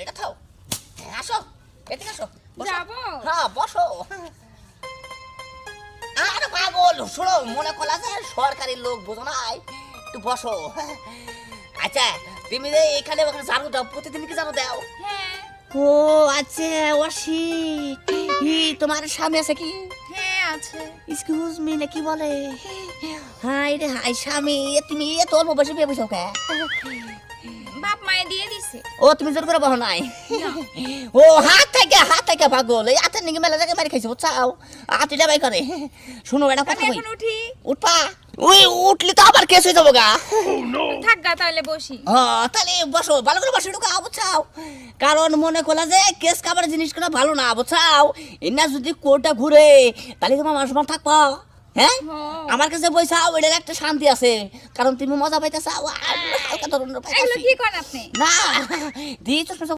এটা থাও। আসো, এদিকে আসো। যাবো? হ্যাঁ, বসো। আরে পাগল, শোনো, মনে করলা যে সরকারি লোক বোঝো নাই, একটু বসো। আচ্ছা, তুমি যে এখানে ওখানে জানো দাও, প্রতিদিন কি জানো দাও? হ্যাঁ ও আচ্ছা, ওয়াসি তোমার স্বামী আছে কি? হ্যাঁ আছে। এক্সকিউজ মি না কি বলে? হাই রে হাই, স্বামী তুমি এত অল্প বয়সে বিয়ে বসো কে? বাপ মায়ে দিয়ে দিছে। ও তুমি জোর করে বহ নাই? ও হাত থেকে পাগল, এই হাতের নিকে মেলা জায়গায় মারি খাইছে বুঝছাও, হাত এটা বাই করে। শোনো এটা কথা আমি কই, এখন উঠি। উঠপা, ওই উঠলি তো আবার কেস হয়ে যাবো গা। থাক গা তাহলে বসি। হ্যাঁ তাহলে বসো, ভালো করে বসে ঢুকা বুঝছাও, কারণ মনে করলা যে কেস কাবার জিনিসগুলো ভালো না বুঝছাও, এনা যদি কোর্টটা ঘুরে তাহলে তোমার মানুষ মান থাকবো। হ্যাঁ আমার কাছে বইসাও, এটার একটা শান্তি আছে, কারণ তুমি মজা পাইতেছাও, হালকা ধরনের এগুলো পাইতেছি কি করেন আপনি? না দিই তো